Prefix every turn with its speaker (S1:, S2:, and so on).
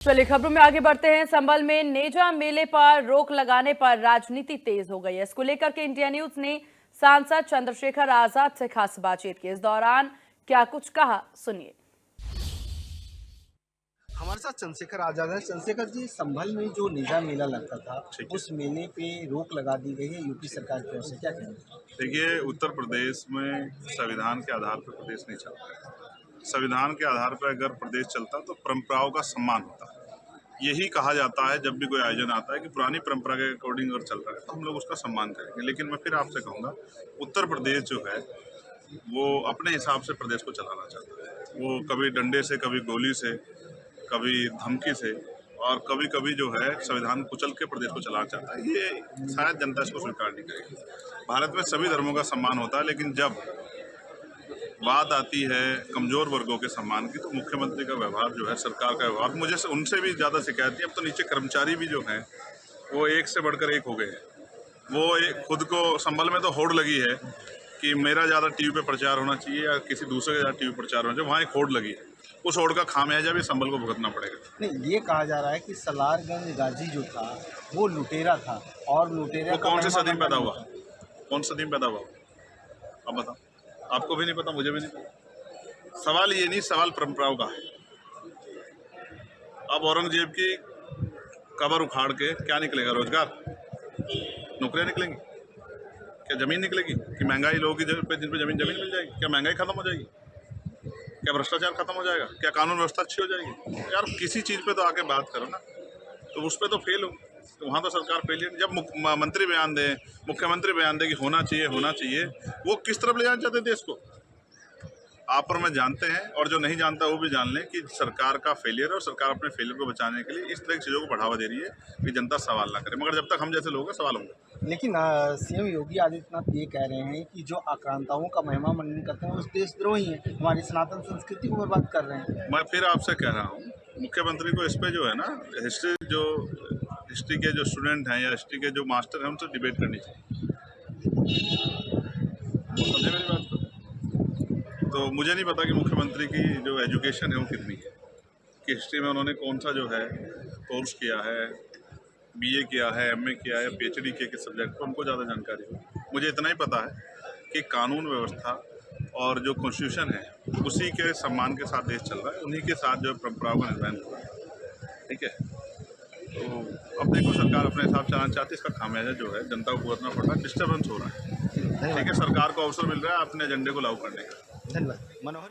S1: चलिए खबरों में आगे बढ़ते हैं। संभल में नेजा मेले पर रोक लगाने पर राजनीति तेज हो गई है। इसको लेकर के इंडिया न्यूज ने सांसद चंद्रशेखर आजाद से खास बातचीत की। इस दौरान क्या कुछ कहा, सुनिए।
S2: हमारे साथ चंद्रशेखर आजाद है। चंद्रशेखर जी, संभल में जो नेजा मेला लगता था, उस मेले पे रोक लगा दी गई है यूपी सरकार की ओर से, क्या कहेंगे?
S3: देखिए, उत्तर प्रदेश में संविधान के आधार पर प्रदेश नहीं चलता है। संविधान के आधार पर अगर प्रदेश चलता तो परंपराओं का सम्मान होता है। यही कहा जाता है जब भी कोई आयोजन आता है कि पुरानी परंपरा के अकॉर्डिंग अगर चल रहा है तो हम लोग उसका सम्मान करेंगे। लेकिन मैं फिर आपसे कहूँगा, उत्तर प्रदेश जो है वो अपने हिसाब से प्रदेश को चलाना चाहता है। वो कभी डंडे से, कभी गोली से, कभी धमकी से और कभी कभी जो है संविधान कुचल के प्रदेश को चलाना चाहता है। ये शायद जनता इसको स्वीकार नहीं करेगी। भारत में सभी धर्मों का सम्मान होता है, लेकिन जब बात आती है कमजोर वर्गों के सम्मान की तो मुख्यमंत्री का व्यवहार जो है, सरकार का व्यवहार, मुझे उनसे भी ज़्यादा शिकायत थी। अब तो नीचे कर्मचारी भी जो हैं वो एक से बढ़कर एक हो गए हैं। वो खुद को, संभल में तो होड़ लगी है कि मेरा ज़्यादा टीवी पे प्रचार होना चाहिए या किसी दूसरे का ज़्यादा टीवी प्रचार होना चाहिए। वहाँ एक होड़ लगी है, उस होड़ का खामियाजा भी संभल को भुगतना पड़ेगा।
S2: नहीं, ये कहा जा रहा है कि सलारगंज गाजी जो था वो लुटेरा था और लुटेरा
S3: वो
S2: का
S3: कौन सी
S2: महिमा
S3: सदी में
S2: मंडन
S3: पैदा हुआ?
S2: था।
S3: कौन सी सदी में पैदा हुआ? अब बताओ। आपको भी नहीं पता, मुझे भी नहीं पता। सवाल ये नहीं, सवाल परंपराओं का है। अब औरंगजेब की कब्र उखाड़ के क्या निकलेगा? रोजगार, नौकरियां निकलेंगी क्या? जमीन निकलेगी? कि महंगाई लोगों की जिन पे जमीन मिल जाएगी? क्या महंगाई खत्म हो जाएगी? क्या भ्रष्टाचार खत्म हो जाएगा? क्या कानून व्यवस्था अच्छी हो जाएगी? यार किसी चीज़ पे तो आके बात करो ना। तो उस पर तो फेल हो, तो वहाँ तो सरकार फेल है। जब मंत्री बयान दे, मुख्यमंत्री बयान दे कि होना चाहिए होना चाहिए, वो किस तरफ ले जाना चाहते देश को? आप और मैं जानते हैं, और जो नहीं जानता वो भी जान लें कि सरकार का फेलियर है और सरकार अपने फेलियर को बचाने के लिए इस तरह की चीज़ों को बढ़ावा दे रही है कि जनता सवाल ना करे। मगर जब तक हम जैसे लोग हैं, सवाल होंगे।
S2: लेकिन सीएम योगी आदित्यनाथ ये कह रहे हैं कि जो आक्रांताओं का महिमा मंडन करते हैं वो देशद्रोही हैं, हमारी सनातन संस्कृति को बर्बाद कर रहे हैं।
S3: मैं फिर आपसे कह रहा हूँ, मुख्यमंत्री को इस पे जो है ना, हिस्ट्री के जो स्टूडेंट हैं या हिस्ट्री के जो मास्टर हैं उनसे डिबेट करनी चाहिए। समझे मेरी बात को? तो मुझे नहीं पता कि मुख्यमंत्री की जो एजुकेशन है वो कितनी है, कि हिस्ट्री में उन्होंने कौन सा जो है कोर्स किया है, बीए किया है, एमए किया है, पीएचडी किया किस सब्जेक्ट पर, उनको ज़्यादा जानकारी हो। मुझे इतना ही पता है कि कानून व्यवस्था और जो कॉन्स्टिट्यूशन है उसी के सम्मान के साथ देश चल रहा है, उन्हीं के साथ जो परंपराओं का निर्वहन हो रहा है। ठीक है, तो अब देखो, सरकार अपने हिसाब से चलाना चाहती है, इसका खामियाजा जो है जनता को भुगतना पड़ रहा है, डिस्टर्बेंस हो रहा है। ठीक है, सरकार को अवसर मिल रहा है अपने एजेंडे को लागू करने का।
S2: धन्यवाद। मनोहर।